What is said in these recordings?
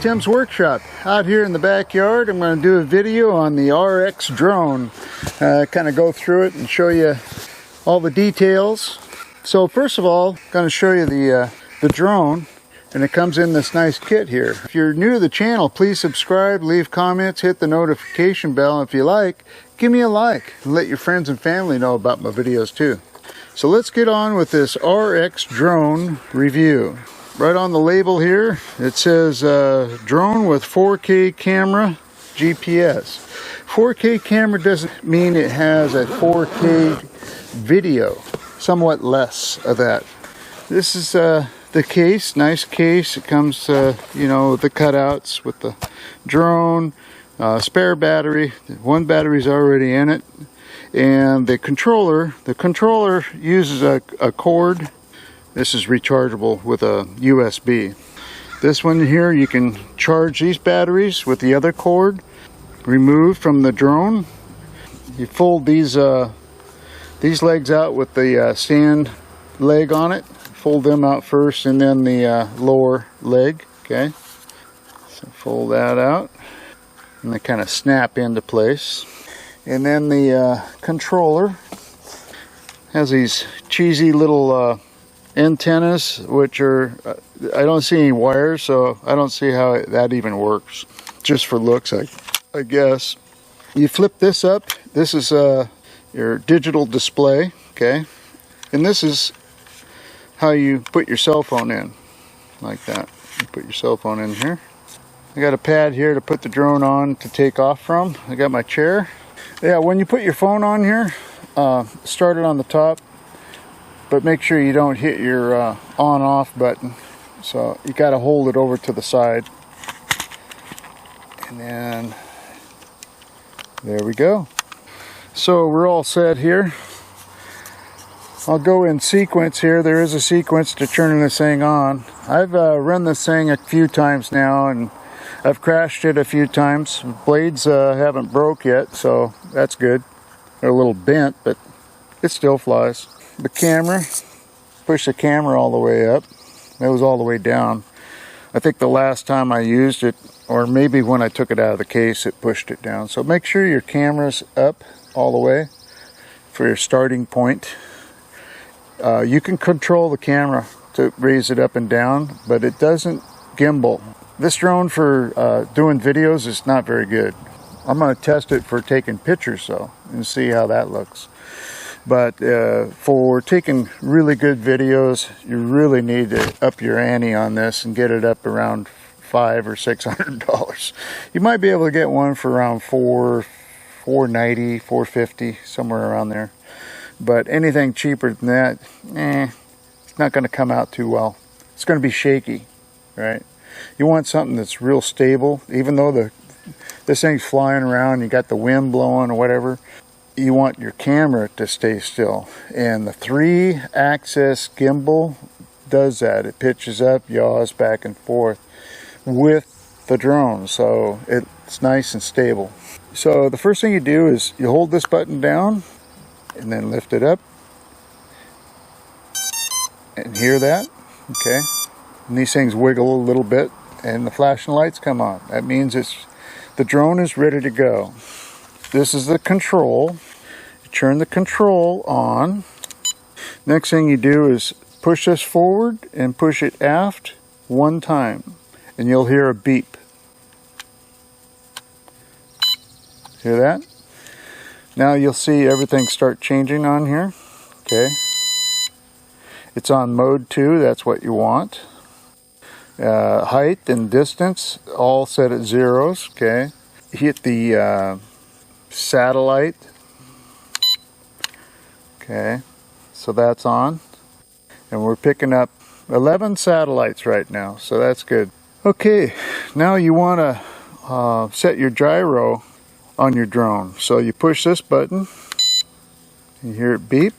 Tim's Workshop. Out here in the backyard, I'm going to do a video on the RX drone. Kind of go through it and show you all the details. So first of all, I'm going to show you the drone, and it comes in this nice kit here. If you're new to the channel, please subscribe, leave comments, hit the notification bell. If you like, give me a like and let your friends and family know about my videos too. So let's get on with this RX drone review. Right on the label here, it says drone with 4K camera, GPS. 4K camera doesn't mean it has a 4K video, somewhat less of that. This is the case, nice case. It comes, you know, the cutouts with the drone, spare battery. One battery's already in it. And the controller uses a cord. This is rechargeable with a USB. This one here, you can charge these batteries with the other cord removed from the drone. You fold these legs out with the stand leg on it. Fold them out first and then the lower leg. Okay, so fold that out and they kind of snap into place. And then the controller has these cheesy little antennas, which are, I don't see any wires, so I don't see how that even works. Just for looks, I guess. You flip this up. This is your digital display, okay? And this is how you put your cell phone in, like that. You put your cell phone in here. I got a pad here to put the drone on to take off from. I got my chair. Yeah, when you put your phone on here, start it on the top, but make sure you don't hit your on-off button. So you got to hold it over to the side. And then, there we go. So we're all set here. I'll go in sequence here. There is a sequence to turning this thing on. I've run this thing a few times now, and I've crashed it a few times. Blades haven't broke yet, so that's good. They're a little bent, but it still flies. The camera, push the camera all the way up. That was all the way down. I think the last time I used it, or maybe when I took it out of the case, it pushed it down. So make sure your camera's up all the way for your starting point. You can control the camera to raise it up and down, but it doesn't gimbal. This drone for doing videos is not very good. I'm going to test it for taking pictures though and see how that looks. But for taking really good videos, you really need to up your ante on this and get it up around $500 or $600. You might be able to get one for around $490, $450, somewhere around there. But anything cheaper than that, it's not going to come out too well. It's going to be shaky, right? You want something that's real stable, even though this thing's flying around, you got the wind blowing or whatever. You want your camera to stay still, and the 3-axis gimbal does that. It pitches up, yaws back and forth with the drone, so it's nice and stable. So the first thing you do is you hold this button down and then lift it up and hear that, okay? And these things wiggle a little bit and the flashing lights come on. That means the drone is ready to go. This is the control. You turn the control on. Next thing you do is push this forward and push it aft one time, and you'll hear a beep. Hear that? Now you'll see everything start changing on here. Okay. It's on mode 2. That's what you want. Height and distance all set at zeros. Okay. Hit the satellite. Okay, so that's on, and we're picking up 11 satellites right now, so that's good. Okay, now you want to set your gyro on your drone. So you push this button, you hear it beep,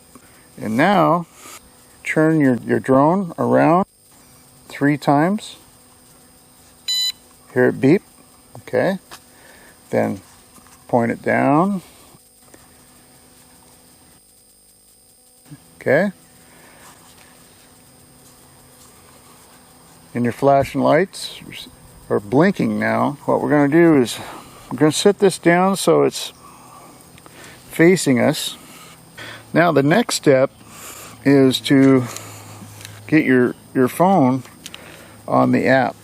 and now turn your drone around 3 times. Hear it beep, okay, then point it down. Okay. And your flashing lights or blinking now. What we're going to do is we're going to set this down so it's facing us. Now the next step is to get your phone on the app.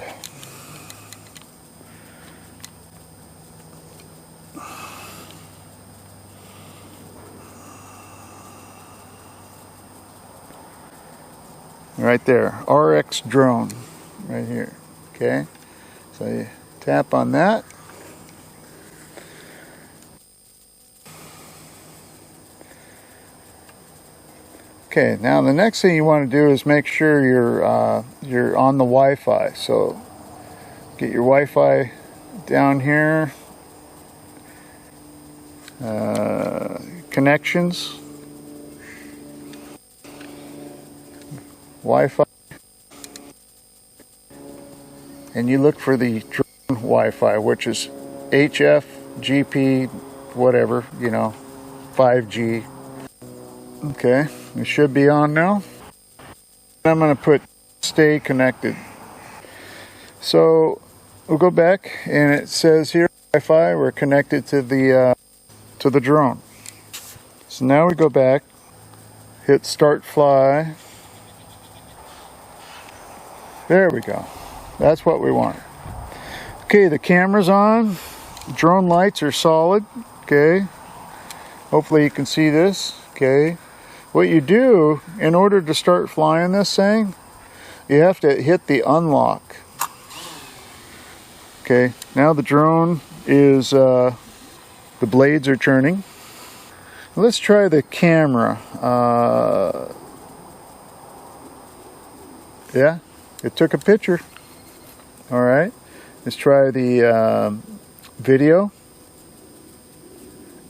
Right there, RX drone, right here. Okay, so you tap on that. Okay, now the next thing you want to do is make sure you're on the Wi-Fi. So get your Wi-Fi down here. Connections. Wi-Fi. And you look for the drone Wi-Fi, which is HF, GP, whatever, you know, 5G. Okay, it should be on now. I'm going to put stay connected. So we'll go back and it says here Wi-Fi, we're connected to the drone. So now we go back, hit start fly. There we go. That's what we want. Okay, the camera's on. Drone lights are solid. Okay. Hopefully you can see this. Okay. What you do in order to start flying this thing, you have to hit the unlock. Okay. Now the drone is, the blades are turning. Let's try the camera. Yeah. It took a picture. All right, let's try the video.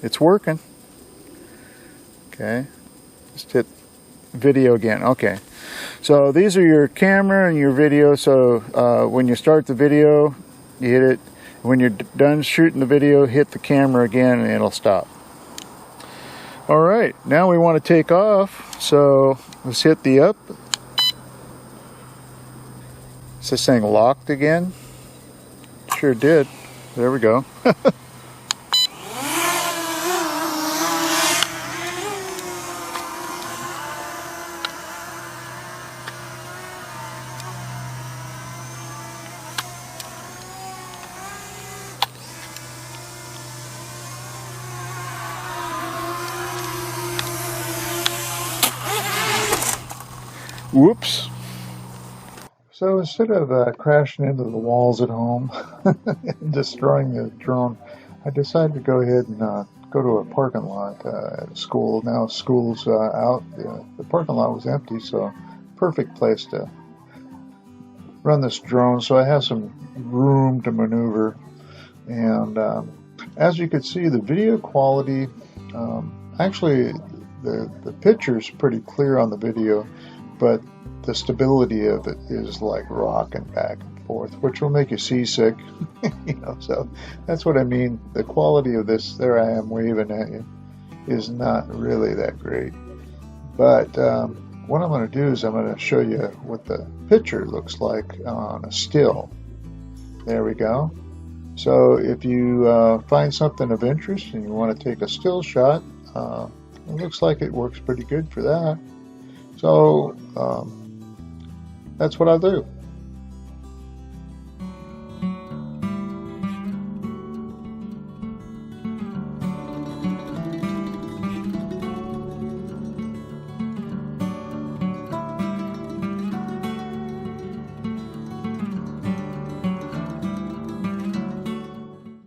It's working. Okay, just hit video again. Okay, so these are your camera and your video. So when you start the video, you hit it. When you're done shooting the video, hit the camera again and it'll stop. All right, now we want to take off. So let's hit the up. Is this thing locked again? Sure did. There we go. Whoops. So instead of crashing into the walls at home and destroying the drone, I decided to go ahead and go to a parking lot at a school. Now school's out. The parking lot was empty, so perfect place to run this drone. So I have some room to maneuver. And as you can see, the video quality, actually the picture's pretty clear on the video, but the stability of it is like rocking back and forth, which will make you seasick. You know, so that's what I mean. The quality of this, there I am waving at you, is not really that great. But what I'm going to do is I'm going to show you what the picture looks like on a still. There we go. So if you find something of interest and you want to take a still shot, it looks like it works pretty good for that. So that's what I'll do.